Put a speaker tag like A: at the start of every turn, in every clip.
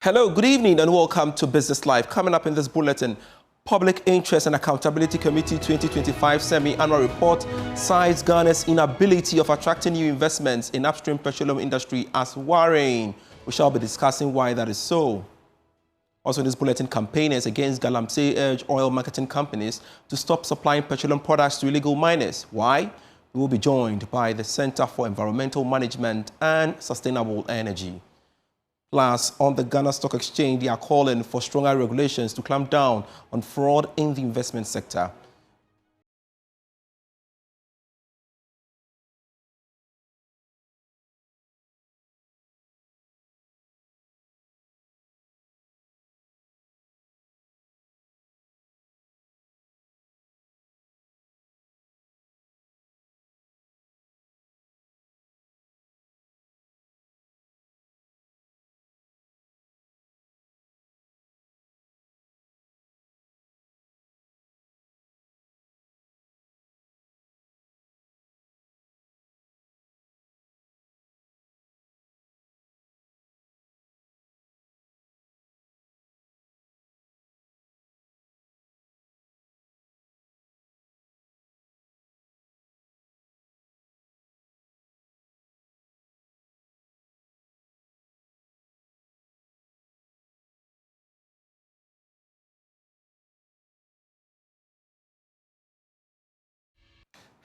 A: Hello, good evening and welcome to Business Live. Coming up in this bulletin, Public Interest and Accountability Committee 2025 semi-annual report cites Ghana's inability of attracting new investments in upstream petroleum industry as worrying. We shall be discussing why that is so. Also in this bulletin, campaigners against Galamsey urge oil marketing companies to stop supplying petroleum products to illegal miners. Why? We will be joined by the Center for Environmental Management and Sustainable Energy. Plus, on the Ghana Stock Exchange, they are calling for stronger regulations to clamp down on fraud in the investment sector.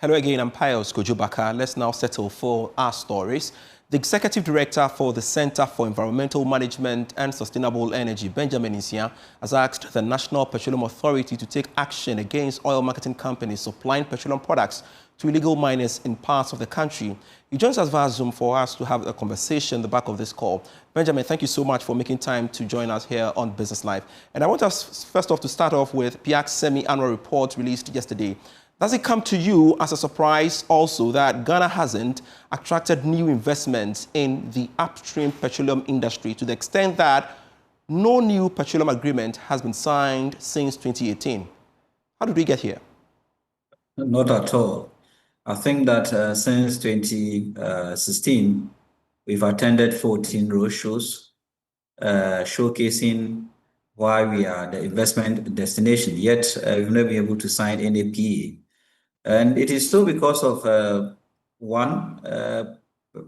A: Hello again, I'm Pius Kojubaka. Let's now settle for our stories. The Executive Director for the Center for Environmental Management and Sustainable Energy, Benjamin Isia, has asked the National Petroleum Authority to take action against oil marketing companies supplying petroleum products to illegal miners in parts of the country. He joins us via Zoom for us to have a conversation on the back of this call. Benjamin, thank you so much for making time to join us here on Business Live. And I want us first off to start off with PIAC's semi-annual report released yesterday. Does it come to you as a surprise also that Ghana hasn't attracted new investments in the upstream petroleum industry to the extent that no new petroleum agreement has been signed since 2018? How did we get here?
B: Not at all. I think that since 2016, we've attended 14 roadshows showcasing why we are the investment destination, yet we've never been able to sign any PA. And it is so because of one,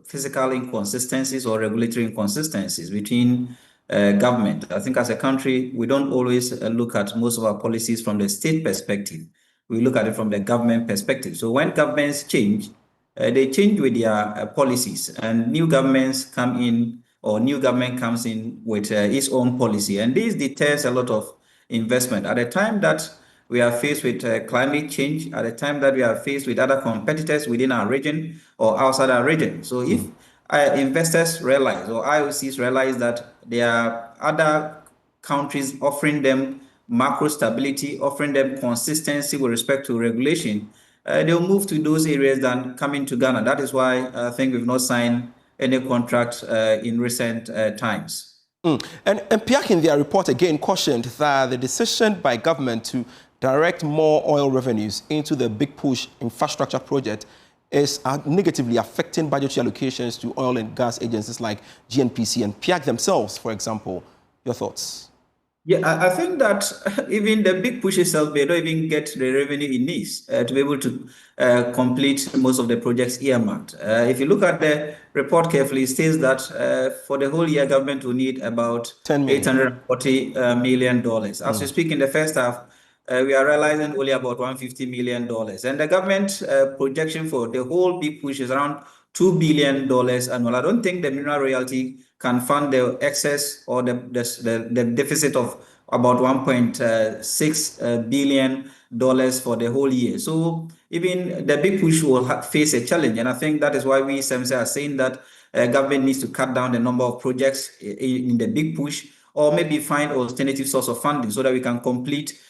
B: physical inconsistencies or regulatory inconsistencies between government. I think as a country, we don't always look at most of our policies from the state perspective. We look at it from the government perspective. So when governments change, they change with their policies, and new governments come in, or new government comes in with its own policy. And this deters a lot of investment. At the time that we are faced with climate change, at the time that we are faced with other competitors within our region or outside our region. So if investors realize, or IOCs realize, that there are other countries offering them macro stability, offering them consistency with respect to regulation, they'll move to those areas than coming to Ghana. That is why I think we've not signed any contract in recent times.
A: And PIAC in their report again cautioned that the decision by government to direct more oil revenues into the Big Push infrastructure project is negatively affecting budgetary allocations to oil and gas agencies like GNPC and PIAC themselves, for example. Your thoughts?
B: Yeah, I think that even the Big Push itself, they don't even get the revenue it needs to be able to complete most of the projects earmarked. If you look at the report carefully, it states that for the whole year, government will need about $840 million. As we speak, in the first half, we are realizing only about $150 million. And the government projection for the whole Big Push is around $2 billion annual. I don't think the mineral royalty can fund the excess or the deficit of about $1.6 billion for the whole year. So even the Big Push will face a challenge. And I think that is why we SEMSE are saying that government needs to cut down the number of projects in the Big Push, or maybe find alternative source of funding so that we can complete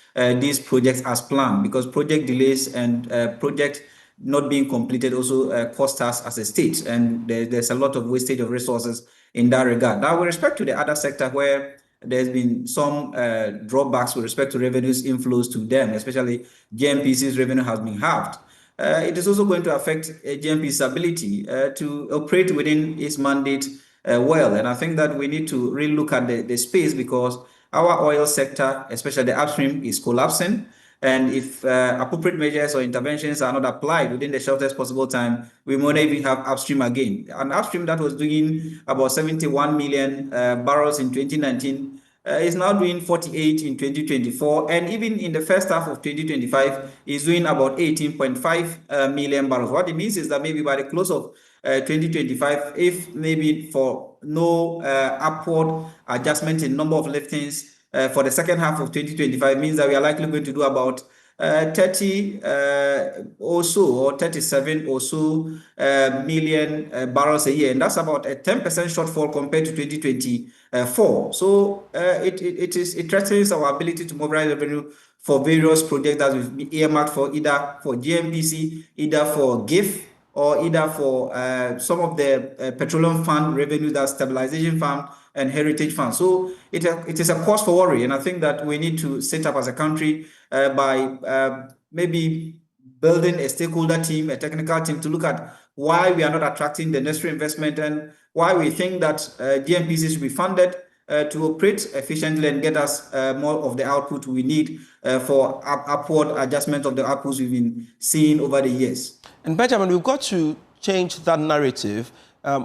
B: these projects as planned, because project delays and project not being completed also cost us as a state, and there's a lot of wastage of resources in that regard. Now, with respect to the other sector where there's been some drawbacks with respect to revenues inflows to them, especially GNPC's revenue has been halved. It is also going to affect GNPC's ability to operate within its mandate well. And I think that we need to really look at the space, because our oil sector, especially the upstream, is collapsing. And if appropriate measures or interventions are not applied within the shortest possible time, we may not even have upstream again. An upstream that was doing about 71 million barrels in 2019 is now doing 48 in 2024, and even in the first half of 2025 is doing about 18.5 million barrels. What it means is that maybe by the close of 2025, if maybe for no upward adjustment in number of liftings for the second half of 2025, means that we are likely going to do about 30 or so, or 37 or so million barrels a year. And that's about a 10% shortfall compared to 2024. So it threatens our ability to mobilize revenue for various projects that we've been earmarked for, either for GMPC, either for GIF, or either for some of the petroleum fund revenue, that's stabilization fund and heritage fund. So it is a cause for worry, and I think that we need to set up as a country by maybe building a stakeholder team, a technical team, to look at why we are not attracting the necessary investment, and why we think that GMPC should be funded to operate efficiently and get us more of the output we need for upward adjustment of the outputs we've been seeing over the years.
A: And Benjamin, we've got to change that narrative.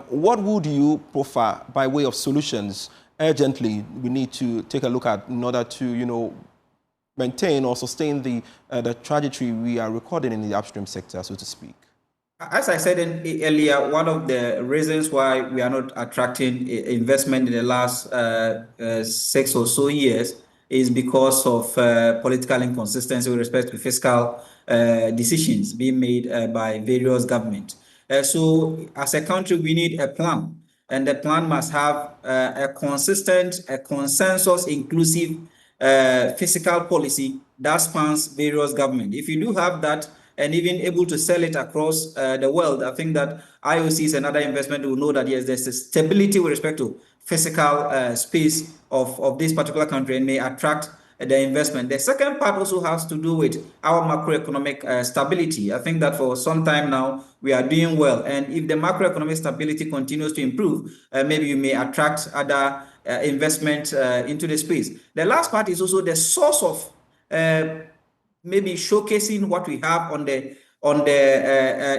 A: What would you prefer by way of solutions urgently we need to take a look at in order to, maintain or sustain the trajectory we are recording in the upstream sector, so to speak?
B: As I said earlier, one of the reasons why we are not attracting investment in the last 6 or so years is because of political inconsistency with respect to fiscal decisions being made by various governments. So as a country, we need a plan, and the plan must have a consistent, a consensus inclusive fiscal policy that spans various governments. If you do have that, and even able to sell it across the world, I think that IOCs and other investment will know that yes, there's a stability with respect to physical space of this particular country, and may attract the investment. The second part also has to do with our macroeconomic stability. I think that for some time now, we are doing well. And if the macroeconomic stability continues to improve, maybe you may attract other investment into the space. The last part is also the source of maybe showcasing what we have on the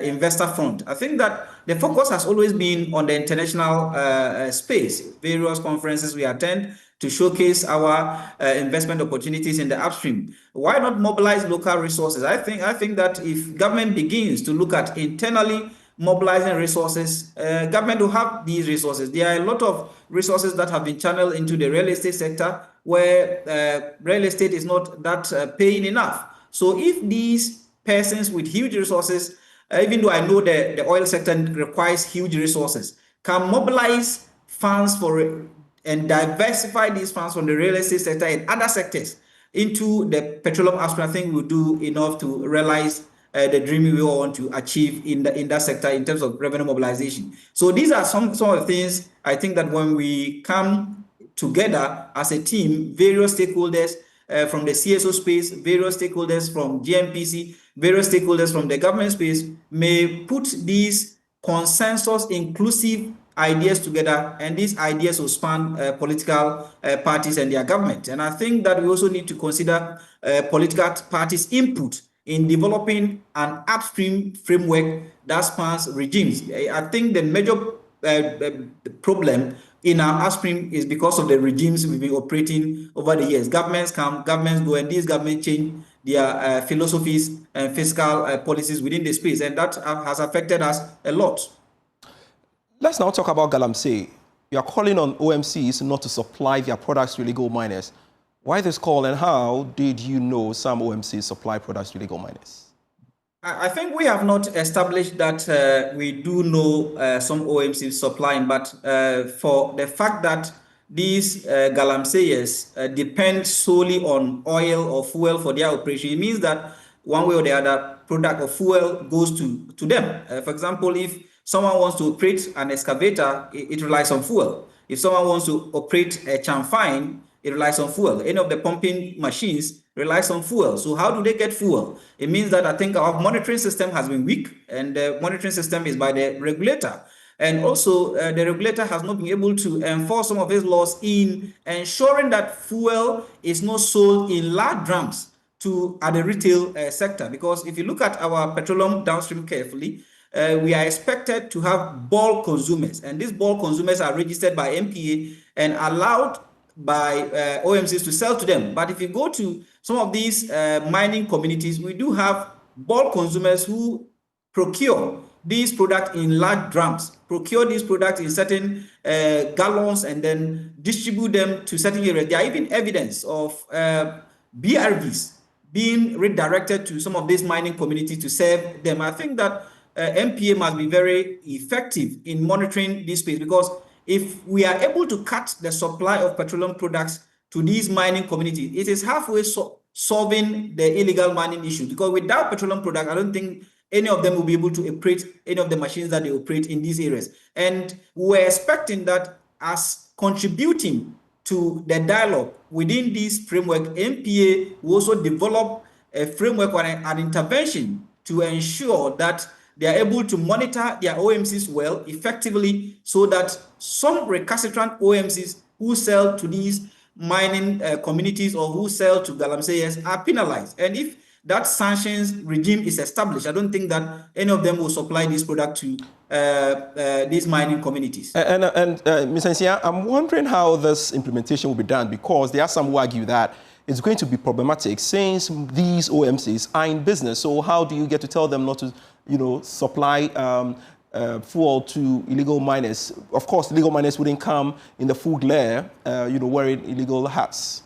B: investor front. I think that the focus has always been on the international space, various conferences we attend to showcase our investment opportunities in the upstream. Why not mobilize local resources? I think that if government begins to look at internally mobilizing resources, government will have these resources. There are a lot of resources that have been channeled into the real estate sector, where real estate is not that paying enough. So if these persons with huge resources, even though I know the oil sector requires huge resources, can mobilize funds for and diversify these funds from the real estate sector and other sectors into the petroleum upstream, I think we'll do enough to realize the dream we all want to achieve in that sector in terms of revenue mobilization. So these are some of the things I think that when we come together as a team, various stakeholders from the CSO space, various stakeholders from GMPC, various stakeholders from the government space, may put these consensus inclusive ideas together, and these ideas will span political parties and their government. And I think that we also need to consider political parties' input in developing an upstream framework that spans regimes. I think the major problem in our upstream is because of the regimes we've been operating over the years. Governments come, governments go, and these governments change their philosophies and fiscal policies within the space, and that has affected us a lot.
A: Let's now talk about Galamsey. You are calling on OMCs not to supply their products to illegal miners. Why this call, and how did you know some OMCs supply products to illegal miners?
B: I think we have not established that we do know some OMCs supplying, but for the fact that these galamseyers depend solely on oil or fuel for their operation, it means that one way or the other, product or fuel goes to them. For example, if someone wants to operate an excavator, it relies on fuel. If someone wants to operate a chamfine, it relies on fuel. Any of the pumping machines relies on fuel. So how do they get fuel? It means that I think our monitoring system has been weak, and the monitoring system is by the regulator. And also, the regulator has not been able to enforce some of his laws in ensuring that fuel is not sold in large drums at the retail sector. Because if you look at our petroleum downstream carefully, we are expected to have bulk consumers, and these bulk consumers are registered by MPA and allowed by OMCs to sell to them. But if you go to some of these mining communities, we do have bulk consumers who procure these products in large drums, procure these products in certain gallons, and then distribute them to certain areas. There are even evidence of BRVs being redirected to some of these mining communities to serve them. I think that MPA must be very effective in monitoring this space, because if we are able to cut the supply of petroleum products to these mining communities, it is halfway solving the illegal mining issue. Because without petroleum products, I don't think any of them will be able to operate any of the machines that they operate in these areas. And we're expecting that as contributing to the dialogue within this framework, MPA will also develop a framework or an intervention to ensure that they are able to monitor their OMCs well, effectively, so that some recalcitrant OMCs who sell to these mining communities or who sell to galamseyers are penalized. And if that sanctions regime is established, I don't think that any of them will supply this product to these mining communities.
A: And Mr. Nsia, I'm wondering how this implementation will be done, because there are some who argue that it's going to be problematic since these OMCs are in business. So how do you get to tell them not to, supply fuel to illegal miners? Of course, illegal miners wouldn't come in the full glare, wearing illegal hats.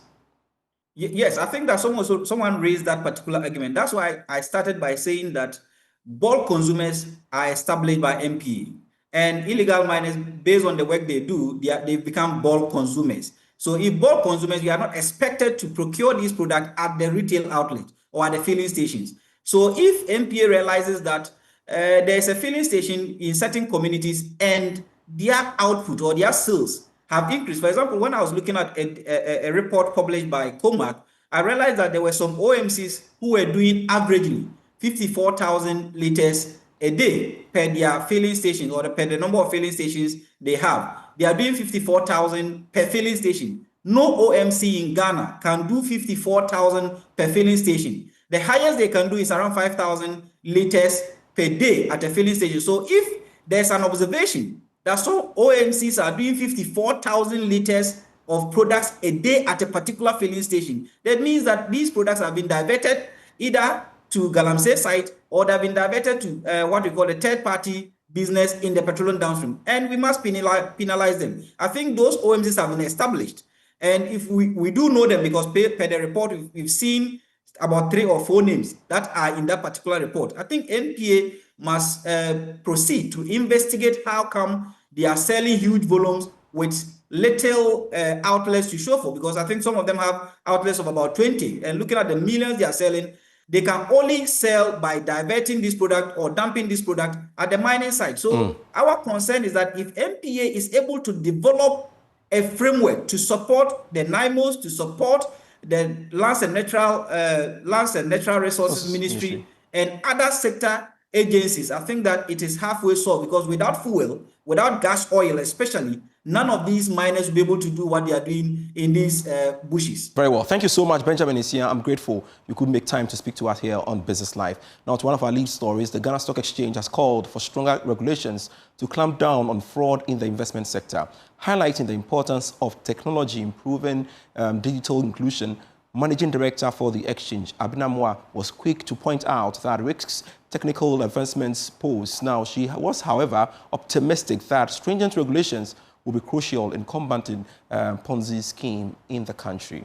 B: Yes, I think that someone raised that particular argument. That's why I started by saying that bulk consumers are established by MPA, and illegal miners, based on the work they do, they've become bulk consumers. So if bulk consumers, we are not expected to procure these products at the retail outlet or at the filling stations. So if MPA realizes that there's a filling station in certain communities and their output or their sales have increased. For example, when I was looking at a report published by COMAC, I realized that there were some OMCs who were doing averagely 54,000 liters a day per their filling stations, or per the number of filling stations they have. They are doing 54,000 per filling station. No OMC in Ghana can do 54,000 per filling station. The highest they can do is around 5,000 liters per day at a filling station. So if there's an observation that some OMCs are doing 54,000 liters of products a day at a particular filling station, that means that these products have been diverted either to Galamsey site, or they've been diverted to what we call a third-party business in the petroleum downstream, and we must penalize them. I think those OMCs have been established, and if we do know them, because per the report we've seen about 3 or 4 names that are in that particular report. I think MPA must proceed to investigate how come they are selling huge volumes with little outlets to show for, because I think some of them have outlets of about 20, and looking at the millions they are selling, they can only sell by diverting this product or dumping this product at the mining site. So our concern is that if MPA is able to develop a framework to support the NIMOs, to support the Lands and Natural Resources Ministry and other sector agencies, I think that it is halfway solved, because without fuel, without gas oil especially, none of these miners will be able to do what they are doing in these bushes.
A: Very well. Thank you so much, Benjamin Nsia. I'm grateful you could make time to speak to us here on Business Live. Now, to one of our lead stories, the Ghana Stock Exchange has called for stronger regulations to clamp down on fraud in the investment sector, highlighting the importance of technology improving digital inclusion. Managing Director for the exchange, Abinamwa, was quick to point out that risks technical advancements pose. Now, she was, however, optimistic that stringent regulations will be crucial in combating Ponzi scheme in the country.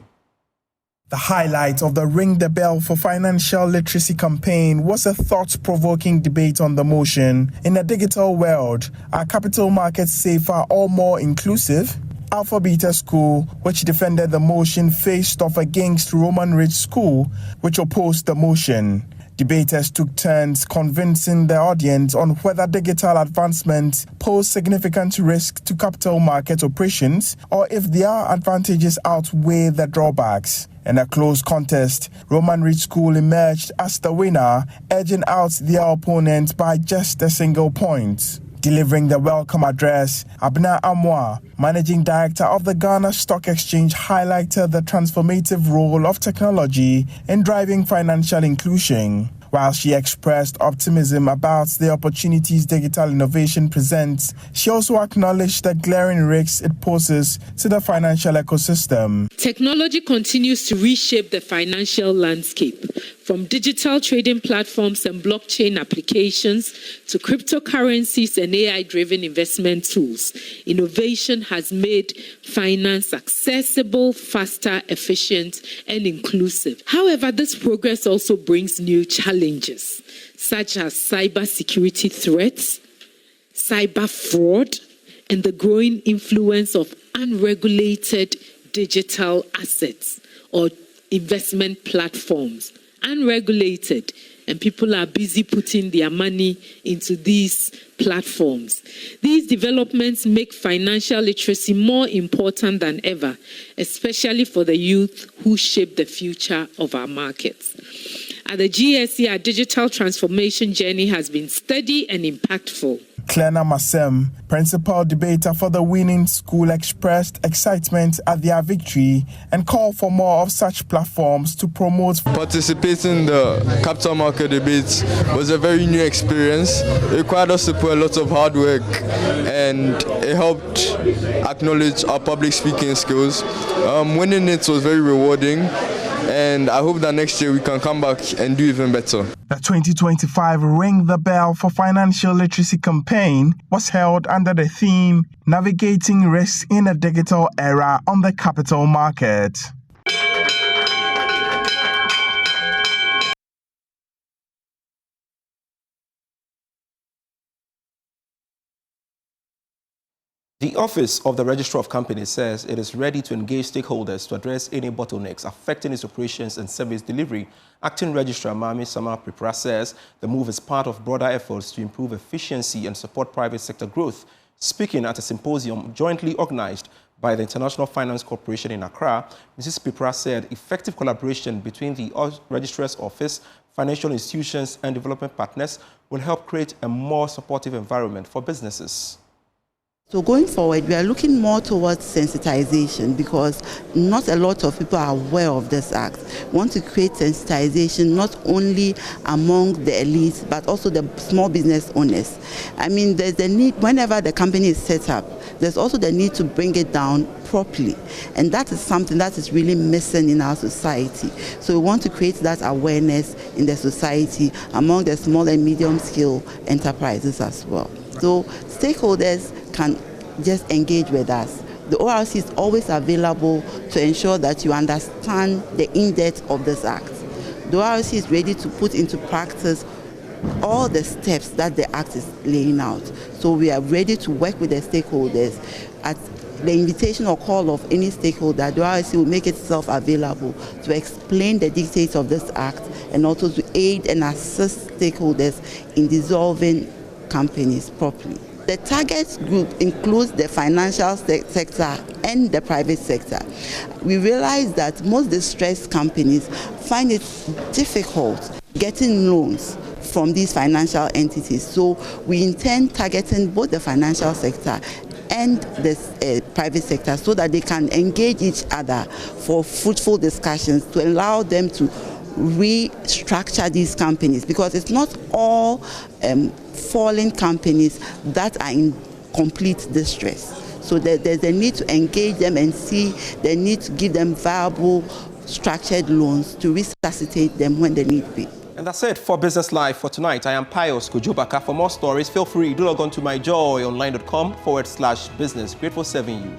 C: The highlight of the Ring the Bell for Financial Literacy campaign was a thought-provoking debate on the motion. In a digital world, are capital markets safer or more inclusive? Alpha Beta School, which defended the motion, faced off against Roman Ridge School, which opposed the motion. Debaters took turns convincing the audience on whether digital advancements pose significant risk to capital market operations or if their advantages outweigh the drawbacks. In a close contest, Roman Ridge School emerged as the winner, edging out their opponent by just a single point. Delivering the welcome address, Abna Amwa, Managing Director of the Ghana Stock Exchange, highlighted the transformative role of technology in driving financial inclusion. While she expressed optimism about the opportunities digital innovation presents, she also acknowledged the glaring risks it poses to the financial ecosystem.
D: Technology continues to reshape the financial landscape, from digital trading platforms and blockchain applications to cryptocurrencies and AI-driven investment tools. Innovation has made finance accessible, faster, efficient, and inclusive. However, this progress also brings new challenges, such as cybersecurity threats, cyber fraud, and the growing influence of unregulated digital assets or investment platforms. Unregulated, and people are busy putting their money into these platforms. These developments make financial literacy more important than ever, especially for the youth who shape the future of our markets. At the GSE, our digital transformation journey has been steady and impactful.
C: Klena Masem, principal debater for the winning school, expressed excitement at their victory and called for more of such platforms to promote.
E: Participating in the capital market debates was a very new experience. It required us to put a lot of hard work, and it helped acknowledge our public speaking skills. Winning it was very rewarding, and I hope that next year we can come back and do even better.
C: The 2025 Ring the Bell for Financial Literacy campaign was held under the theme Navigating Risks in a Digital Era on the Capital Market.
A: The Office of the Registrar of Companies says it is ready to engage stakeholders to address any bottlenecks affecting its operations and service delivery. Acting Registrar Mami Sama Pripra says the move is part of broader efforts to improve efficiency and support private sector growth. Speaking at a symposium jointly organized by the International Finance Corporation in Accra, Mrs. Pripra said effective collaboration between the Registrar's Office, financial institutions and development partners will help create a more supportive environment for businesses.
F: So going forward, we are looking more towards sensitization because not a lot of people are aware of this act. We want to create sensitization not only among the elites, but also the small business owners. I mean, there's the need, whenever the company is set up, there's also the need to bring it down properly. And that is something that is really missing in our society. So we want to create that awareness in the society among the small and medium scale enterprises as well. So stakeholders can just engage with us. The ORC is always available to ensure that you understand the in-depth of this act. The ORC is ready to put into practice all the steps that the act is laying out. So we are ready to work with the stakeholders. At the invitation or call of any stakeholder, the ORC will make itself available to explain the dictates of this act and also to aid and assist stakeholders in dissolving companies properly. The target group includes the financial sector and the private sector. We realize that most distressed companies find it difficult getting loans from these financial entities. So we intend targeting both the financial sector and the private sector so that they can engage each other for fruitful discussions to allow them to restructure these companies, because it's not all falling companies that are in complete distress. So there's a need to engage them and see the need to give them viable, structured loans to resuscitate them when they need be.
A: And that's it for Business Live for tonight. I am Pius Kujubaka. For more stories, feel free to log on to myjoyonline.com/business. Grateful serving you.